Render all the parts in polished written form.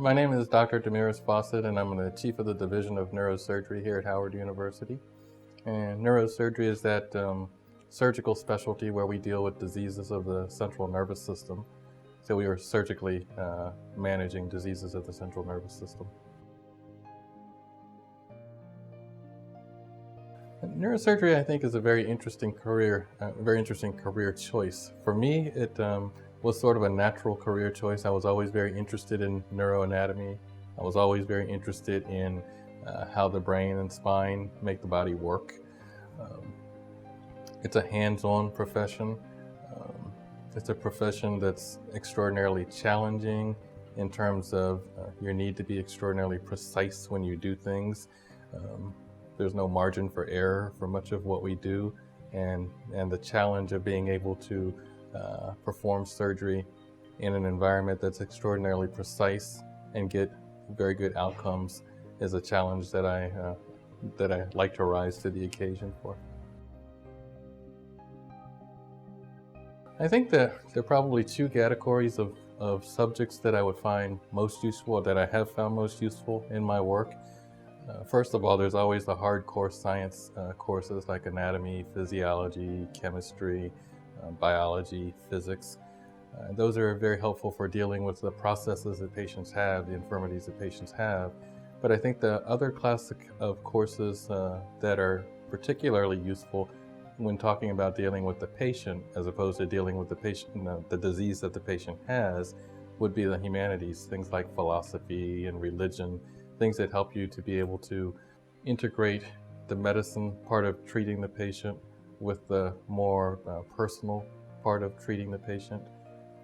My name is Dr. Damirez Fossett, and I'm the Chief of the Division of Neurosurgery here at Howard University. And neurosurgery is that surgical specialty where we deal with diseases of the central nervous system. So we are surgically managing diseases of the central nervous system. And neurosurgery, I think, is a very interesting career choice. For me, it was sort of a natural career choice. I was always very interested in neuroanatomy. I was always very interested in how the brain and spine make the body work. It's a hands-on profession. It's a profession that's extraordinarily challenging in terms of your need to be extraordinarily precise when you do things. There's no margin for error for much of what we do, and the challenge of being able to perform surgery in an environment that's extraordinarily precise and get very good outcomes is a challenge that I like to rise to the occasion for. I think that there are probably two categories of subjects that I would find most useful, that I have found most useful in my work. First of all, there's always the hardcore science courses like anatomy, physiology, chemistry, biology, physics. Those are very helpful for dealing with the processes that patients have, the infirmities that patients have. But I think the other class of courses that are particularly useful when talking about dealing with the patient, as opposed to dealing with the patient, the disease that the patient has, would be the humanities, things like philosophy and religion, things that help you to be able to integrate the medicine part of treating the patient with the more personal part of treating the patient.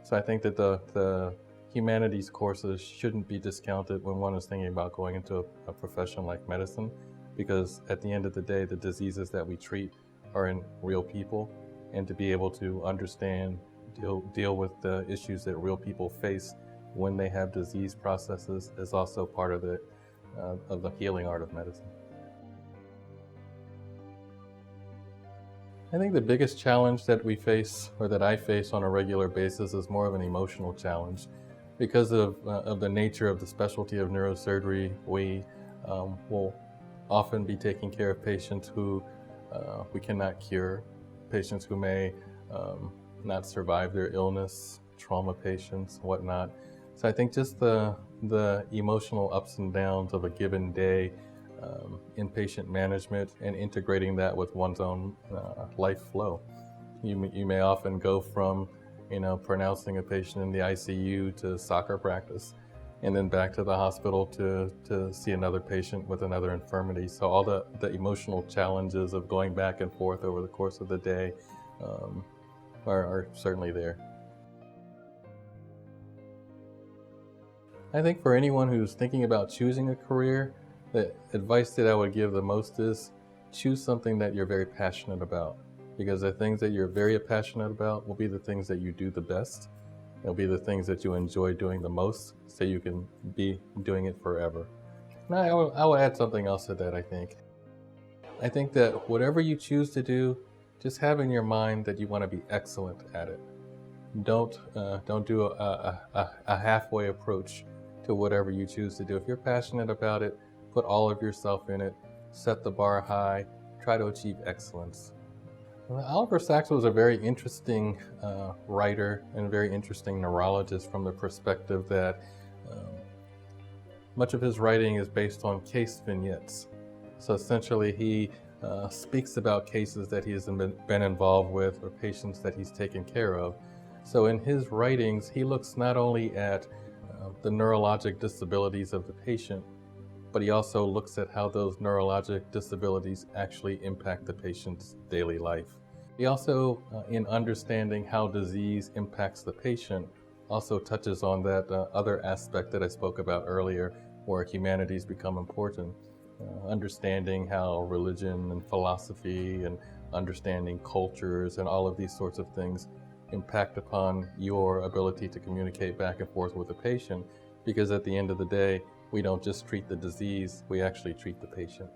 So I think that the humanities courses shouldn't be discounted when one is thinking about going into a profession like medicine, because at the end of the day, the diseases that we treat are in real people, and to be able to understand, deal with the issues that real people face when they have disease processes is also part of the healing art of medicine. I think the biggest challenge that we face, or that I face on a regular basis, is more of an emotional challenge. Because of the nature of the specialty of neurosurgery, we will often be taking care of patients who we cannot cure, patients who may not survive their illness, trauma patients, whatnot. So I think just the emotional ups and downs of a given day in patient management and integrating that with one's own life flow. You may often go from pronouncing a patient in the ICU to soccer practice, and then back to the hospital to see another patient with another infirmity. So all the emotional challenges of going back and forth over the course of the day are certainly there. I think for anyone who's thinking about choosing a career, the advice that I would give the most is choose something that you're very passionate about, because the things that you're very passionate about will be the things that you do the best. It'll be the things that you enjoy doing the most, so you can be doing it forever. And I will add something else to that, I think. I think that whatever you choose to do, just have in your mind that you want to be excellent at it. Don't do a halfway approach to whatever you choose to do. If you're passionate about it, put all of yourself in it, set the bar high, try to achieve excellence. Oliver Sacks was a very interesting writer and very interesting neurologist from the perspective that much of his writing is based on case vignettes. So essentially he speaks about cases that he has been involved with or patients that he's taken care of. So in his writings, he looks not only at the neurologic disabilities of the patient, but he also looks at how those neurologic disabilities actually impact the patient's daily life. He also, in understanding how disease impacts the patient, also touches on that other aspect that I spoke about earlier, where humanities become important. Understanding how religion and philosophy and understanding cultures and all of these sorts of things impact upon your ability to communicate back and forth with the patient, because at the end of the day, we don't just treat the disease, we actually treat the patient.